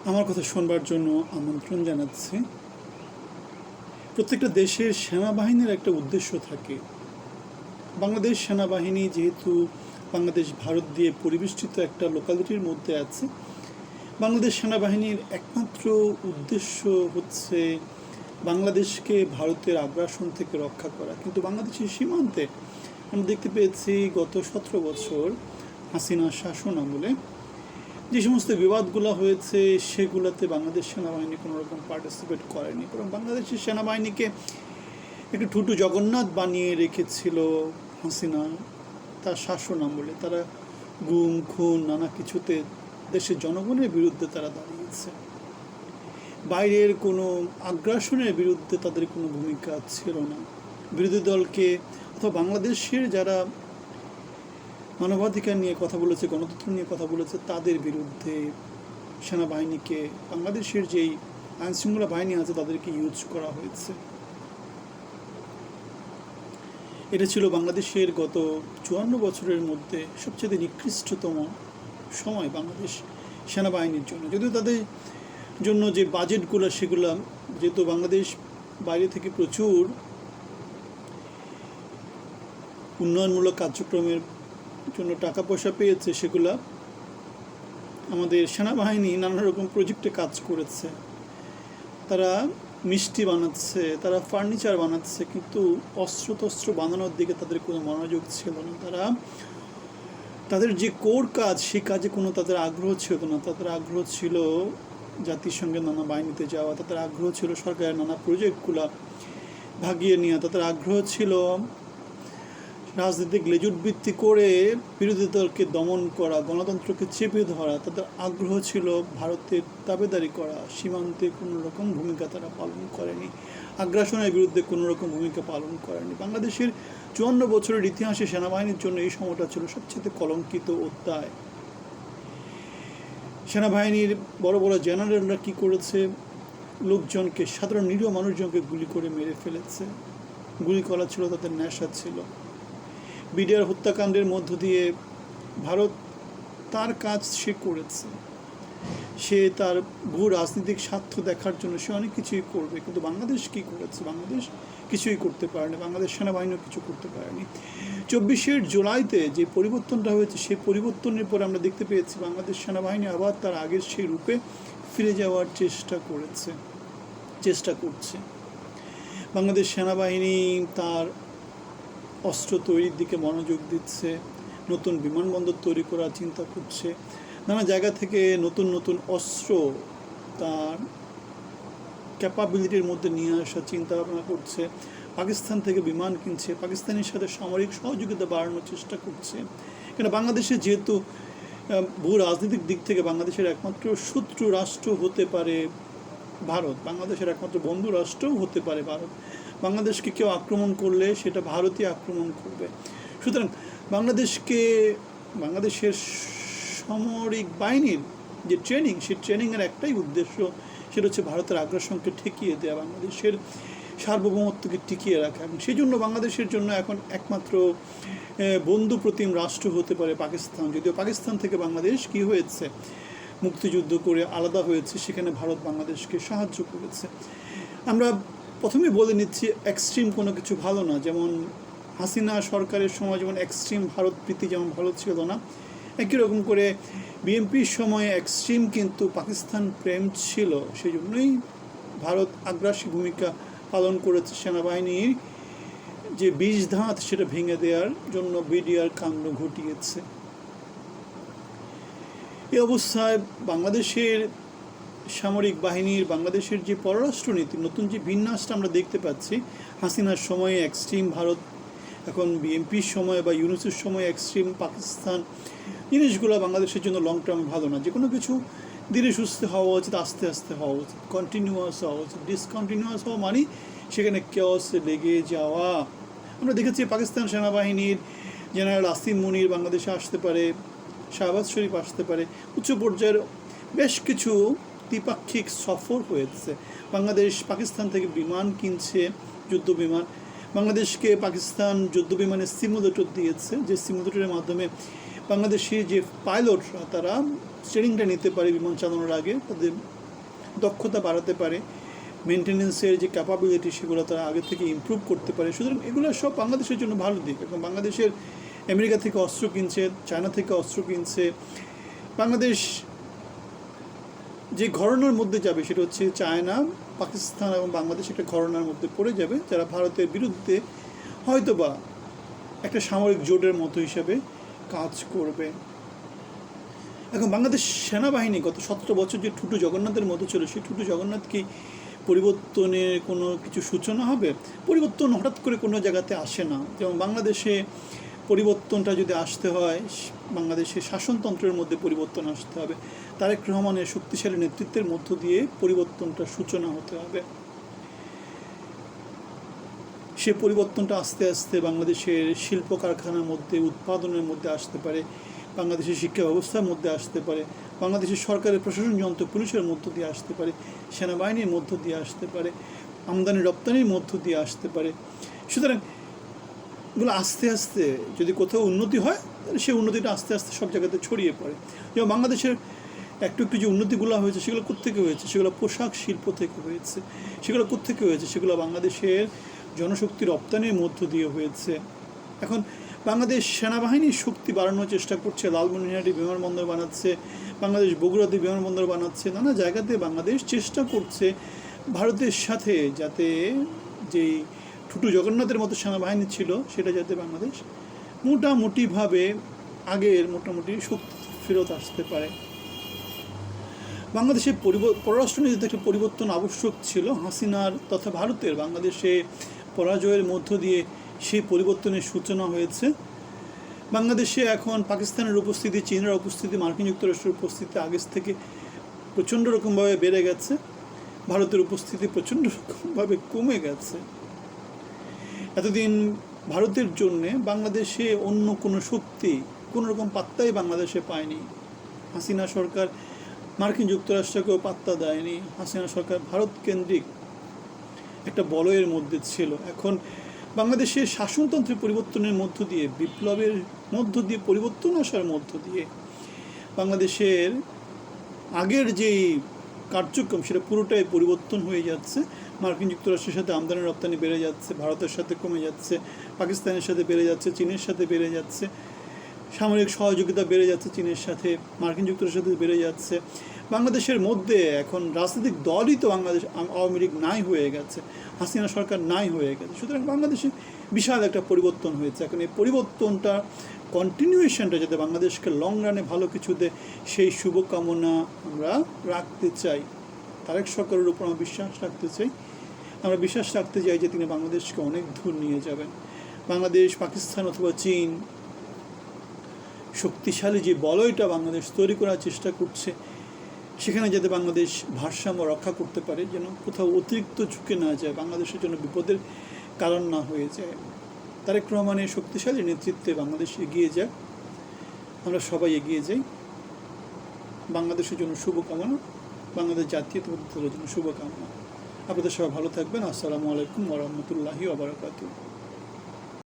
আমার কথা শোনবার জন্য আমন্ত্রণ জানাচ্ছি। প্রত্যেকটা দেশের সেনাবাহিনীর একটা উদ্দেশ্য থাকে। বাংলাদেশ সেনাবাহিনী যেহেতু বাংলাদেশ ভারত দিয়ে পরিবেষ্টিত একটা লোকালিটির মধ্যে আছে, বাংলাদেশ সেনাবাহিনীর একমাত্র উদ্দেশ্য হচ্ছে বাংলাদেশকে ভারতের আগ্রাসন থেকে রক্ষা করা। কিন্তু বাংলাদেশের সীমান্তে আমরা দেখতে পেয়েছি গত 17 বছর হাসিনা শাসন আমলে যে সমস্ত বিবাদগুলো হয়েছে সেগুলোতে বাংলাদেশ সেনাবাহিনী কোনো রকম পার্টিসিপেট করেনি, বরং বাংলাদেশের সেনাবাহিনীকে একটু ঠুটু জগন্নাথ বানিয়ে রেখেছিল হাসিনা তার শাসন আমলে। তারা গুম খুন নানা কিছুতে দেশের জনগণের বিরুদ্ধে তারা দাঁড়িয়েছে। বাইরের কোনো আগ্রাসনের বিরুদ্ধে তাদের কোনো ভূমিকা ছিল না। বিরোধী দলকে অথবা বাংলাদেশের যারা মানবাধিকার নিয়ে কথা বলেছে, গণতন্ত্র নিয়ে কথা বলেছে, তাদের বিরুদ্ধে সেনাবাহিনীকে, বাংলাদেশের যেই আইনশৃঙ্খলা বাহিনী আছে তাদেরকে ইউজ করা হয়েছে। এটা ছিল বাংলাদেশের গত 54 বছরের মধ্যে সবচেয়ে নিকৃষ্টতম সময় বাংলাদেশ সেনাবাহিনীর জন্য। যদিও তাদের জন্য যে বাজেটগুলো সেগুলো যেহেতু বাংলাদেশ বাইরে থেকে প্রচুর উন্নয়নমূলক কার্যক্রমের জন্য টাকা পয়সা পেয়েছে, সেগুলা আমাদের সেনাবাহিনী নানা রকম প্রজেক্টে কাজ করেছে। তারা মিষ্টি বানাচ্ছে, তারা ফার্নিচার বানাচ্ছে, কিন্তু অস্ত্র বানানোর দিকে তাদের কোনো মনোযোগ ছিল না। তাদের যে কোর কাজ, সেই কাজে কোনো তাদের আগ্রহ ছিল না। তাদের আগ্রহ ছিল জাতিসংঘের নানা বাহিনীতে যাওয়া, তাদের আগ্রহ ছিল সরকারের নানা প্রজেক্টগুলো ভাগিয়ে নেওয়া, তাদের আগ্রহ ছিল রাজনৈতিক লেজুট ভিত্তি করে বিরোধী দলকে দমন করা, গণতন্ত্রকে চেপে ধরা। তাদের আগ্রহ ছিল ভারতের দাবেদারি করা। সীমান্তে কোনো রকম ভূমিকা তারা পালন করেনি, আগ্রাসনের বিরুদ্ধে কোনো রকম ভূমিকা পালন করেনি। বাংলাদেশের 54 বছরের ইতিহাসে সেনাবাহিনীর জন্য এই সময়টা ছিল সবচেয়ে কলঙ্কিত অধ্যায়। সেনাবাহিনীর বড় বড় জেনারেলরা কি করেছে, লোকজনকে, সাধারণ নিরীহ মানুষজনকে গুলি করে মেরে ফেলেছে। গুলি করা ছিল তাদের নেশা ছিল। বিডিআর হত্যাকাণ্ডের মধ্য দিয়ে ভারত তার কাজ সে করেছে। সে তার ভূ রাজনৈতিক স্বার্থ দেখার জন্য সে অনেক কিছুই করবে, কিন্তু বাংলাদেশ কি করেছে? বাংলাদেশ কিছুই করতে পারেনি, বাংলাদেশ সেনাবাহিনীও কিছু করতে পারেনি। 24শে জুলাইতে যে পরিবর্তনটা হয়েছে, সেই পরিবর্তনের পরে আমরা দেখতে পেয়েছি বাংলাদেশ সেনাবাহিনী আবার তার আগের সেই রূপে ফিরে যাওয়ার চেষ্টা করছে। বাংলাদেশ সেনাবাহিনী তার অস্ত্র তৈরির দিকে মনোযোগ দিচ্ছে, নতুন বিমানবন্দর তৈরি করার চিন্তা করছে, নানা জায়গা থেকে নতুন নতুন অস্ত্র তার ক্যাপাবিলিটির মধ্যে নিয়ে আসার চিন্তা ভাবনা করছে। পাকিস্তান থেকে বিমান কিনছে, পাকিস্তানের সাথে সামরিক সহযোগিতা বাড়ানোর চেষ্টা করছে। কেন বাংলাদেশে যেহেতু ভূ রাজনৈতিক দিক থেকে বাংলাদেশের একমাত্র শত্রু রাষ্ট্র হতে পারে ভারত, বাংলাদেশের একমাত্র বন্ধু রাষ্ট্রও হতে পারে ভারত। বাংলাদেশকে কেউ আক্রমণ করলে সেটা ভারতই আক্রমণ করবে। সুতরাং বাংলাদেশের সামরিক বাহিনীর যে ট্রেনিং, সেই ট্রেনিংয়ের একটাই উদ্দেশ্য, সেটা হচ্ছে ভারতের আগ্রাসনকে ঠেকিয়ে দেওয়া, বাংলাদেশের সার্বভৌমত্বকে টিকিয়ে রাখা। এবং সেই জন্য বাংলাদেশের জন্য এখন একমাত্র বন্ধু প্রতিম রাষ্ট্র হতে পারে পাকিস্তান। যদিও পাকিস্তান থেকে বাংলাদেশ কি হয়েছে, মুক্তিযুদ্ধ করে আলাদা হয়েছে, সেখানে ভারত বাংলাদেশকে সাহায্য করেছে। আমরা প্রথমে বলে নিচ্ছি, এক্সট্রিম কোনো কিছু ভালো না। যেমন হাসিনা সরকারের সময় যেমন এক্সট্রিম ভারত প্রীতি যেমন ভালো ছিল না, একই রকম করে বিএনপির সময়ে এক্সট্রিম কিন্তু পাকিস্তান প্রেম ছিল। সেই জন্যই ভারত আগ্রাসী ভূমিকা পালন করেছে। সেনাবাহিনীর যে বিষধাঁত সেটা ভেঙে দেওয়ার জন্য বিডিআর কাণ্ড ঘটিয়েছে। এই অবস্থায় বাংলাদেশের সামরিক বাহিনীর, বাংলাদেশের যে পররাষ্ট্রনীতি, নতুন যে বিন্যাসটা আমরা দেখতে পাচ্ছি, হাসিনার সময়ে এক্সট্রিম ভারত, এখন বিএনপির সময় বা ইউনূসের সময় এক্সট্রিম পাকিস্তান, জিনিসগুলো বাংলাদেশের জন্য লং টার্ম ভালো না। যে কোনো কিছু ধীরে সুস্থে হওয়া উচিত, আস্তে আস্তে হওয়া উচিত, কন্টিনিউয়াস হওয়া উচিত। ডিসকন্টিনিউয়াস হওয়া মানে সেখানে কেওসে লেগে যাওয়া। আমরা দেখেছি পাকিস্তান সেনাবাহিনীর জেনারেল আসিম মুনির বাংলাদেশে আসতে পারে, শাহবাজ শরীফ আসতে পারে, উচ্চ পর্যায়ের বেশ কিছু দ্বিপাক্ষিক সফর হয়েছে। বাংলাদেশ পাকিস্তান থেকে বিমান কিনছে, যুদ্ধ বিমান। বাংলাদেশকে পাকিস্তান যুদ্ধ বিমানের সিমুলেটর দিয়েছে, যে সিমুলেটরের মাধ্যমে বাংলাদেশে যে পাইলটরা তারা ট্রেনিংটা নিতে পারে বিমান চালানোর আগে, তাদের দক্ষতা বাড়াতে পারে, মেনটেন্যান্সের যে ক্যাপাবিলিটি সেগুলো তারা আগে থেকে ইমপ্রুভ করতে পারে। সুতরাং এগুলো সব বাংলাদেশের জন্য ভালো দিক। এবং বাংলাদেশের আমেরিকা থেকে অস্ত্র কিনছে, চায়না থেকে অস্ত্র কিনছে। বাংলাদেশ যে ঘরানার মধ্যে যাবে সেটা হচ্ছে চায়না, পাকিস্তান এবং বাংলাদেশ একটা ঘরানার মধ্যে পড়ে যাবে, যারা ভারতের বিরুদ্ধে হয়তোবা একটা সামরিক জোটের মতো হিসাবে কাজ করবে। এখন বাংলাদেশ সেনাবাহিনী গত 17 বছর যে ঠুটু জগন্নাথের মতো ছিল, সেই ঠুটু জগন্নাথ কি পরিবর্তনের কোনো কিছু সূচনা হবে? পরিবর্তন হঠাৎ করে কোনো জায়গাতে আসে না। যেমন বাংলাদেশে পরিবর্তনটা যদি আসতে হয়, বাংলাদেশের শাসনতন্ত্রের মধ্যে পরিবর্তন আসতে হবে, তারেক রহমানের শক্তিশালী নেতৃত্বের মধ্য দিয়ে পরিবর্তনটা সূচনা হতে হবে। সে পরিবর্তনটা আস্তে আস্তে বাংলাদেশের শিল্প কারখানার মধ্যে, উৎপাদনের মধ্যে আসতে পারে, বাংলাদেশের শিক্ষা ব্যবস্থার মধ্যে আসতে পারে, বাংলাদেশের সরকারের প্রশাসন যন্ত্র পুলিশের মধ্য দিয়ে আসতে পারে, সেনাবাহিনীর মধ্য দিয়ে আসতে পারে, আমদানি রপ্তানির মধ্য দিয়ে আসতে পারে। সুতরাং এগুলো আস্তে আস্তে যদি কোথাও উন্নতি হয়, তাহলে সেই উন্নতিটা আস্তে আস্তে সব জায়গাতে ছড়িয়ে পড়ে। যেমন বাংলাদেশের একটু একটু যে উন্নতিগুলো হয়েছে সেগুলো কোত্থেকে হয়েছে? সেগুলো পোশাক শিল্প থেকে হয়েছে। সেগুলো কোত্থেকে হয়েছে? সেগুলো বাংলাদেশের জনশক্তি রপ্তানির মধ্য দিয়ে হয়েছে। এখন বাংলাদেশ সেনাবাহিনীর শক্তি বাড়ানোর চেষ্টা করছে, লালমনিরহাটে বিমানবন্দর বানাচ্ছে, বাংলাদেশ বগুড়াতে বিমানবন্দর বানাচ্ছে, নানা জায়গাতে বাংলাদেশ চেষ্টা করছে ভারতের সাথে যাতে যেই ঠুটু জগন্নাথের মতো সেনাবাহিনী ছিল সেটা যাতে বাংলাদেশ মোটামুটিভাবে আগের মোটামুটি শক্তি ফেরত আসতে পারে। বাংলাদেশের পররাষ্ট্রনীতিতে একটা পরিবর্তন আবশ্যক ছিল হাসিনার তথা ভারতের। বাংলাদেশে পরাজয়ের মধ্য দিয়ে সেই পরিবর্তনের সূচনা হয়েছে। বাংলাদেশে এখন পাকিস্তানের উপস্থিতি, চীনের উপস্থিতি, মার্কিন যুক্তরাষ্ট্রের উপস্থিতি আগের থেকে প্রচণ্ড রকমভাবে বেড়ে গেছে। ভারতের উপস্থিতি প্রচণ্ড রকমভাবে কমে গেছে। এতদিন ভারতের জন্যে বাংলাদেশে অন্য কোনো শক্তি কোনো রকম পাত্তাই বাংলাদেশে পায়নি। হাসিনা সরকার মার্কিন যুক্তরাষ্ট্রকেও পাত্তা দেয়নি। হাসিনা সরকার ভারত কেন্দ্রিক একটা বলয়ের মধ্যে ছিল। এখন বাংলাদেশের শাসনতন্ত্রের পরিবর্তনের মধ্য দিয়ে, বিপ্লবের মধ্য দিয়ে, পরিবর্তন আসার মধ্য দিয়ে বাংলাদেশের আগের যেই কার্যক্রম সেটা পুরোটাই পরিবর্তন হয়ে যাচ্ছে। মার্কিন যুক্তরাষ্ট্রের সাথে আমদানি রপ্তানি বেড়ে যাচ্ছে, ভারতের সাথে কমে যাচ্ছে, পাকিস্তানের সাথে বেড়ে যাচ্ছে, চীনের সাথে বেড়ে যাচ্ছে, সামরিক সহযোগিতা বেড়ে যাচ্ছে চীনের সাথে, মার্কিন যুক্তরাষ্ট্রের সাথে বেড়ে যাচ্ছে। বাংলাদেশের মধ্যে এখন রাজনৈতিক দলই তো বাংলাদেশ আওয়ামী লীগ নাই হয়ে গেছে, হাসিনা সরকার নাই হয়ে গেছে। সুতরাং বাংলাদেশে বিশাল একটা পরিবর্তন হয়েছে। এখন এই পরিবর্তনটা কন্টিনিউয়েশনটা যাতে বাংলাদেশকে লং রানে ভালো কিছু দেয়, সেই শুভকামনা আমরা রাখতে চাই। তারেক সরকারের উপর আমরা বিশ্বাস রাখতে চাই। আমরা বিশ্বাস রাখতে চাই যে তিনি বাংলাদেশকে অনেক দূর নিয়ে যাবেন। বাংলাদেশ, পাকিস্তান অথবা চীন শক্তিশালী যে বলয়টা বাংলাদেশ তৈরি করার চেষ্টা করছে, সেখানে যাতে বাংলাদেশ ভারসাম্য রক্ষা করতে পারে, যেন কোথাও অতিরিক্ত ঝুঁকে না যায়, বাংলাদেশের জন্য বিপদের কারণ না হয়ে যায়। তারেক রহমানের শক্তিশালী নেতৃত্বে বাংলাদেশ এগিয়ে যায়, আমরা সবাই এগিয়ে যাই। বাংলাদেশের জন্য শুভকামনা, বাংলাদেশ জাতীয়তাবাদী দলের জন্য শুভকামনা। আপনাদের সবাই ভালো থাকবেন। আসসালামু আলাইকুম ওয়া রাহমাতুল্লাহি ওয়া বারাকাতুহু।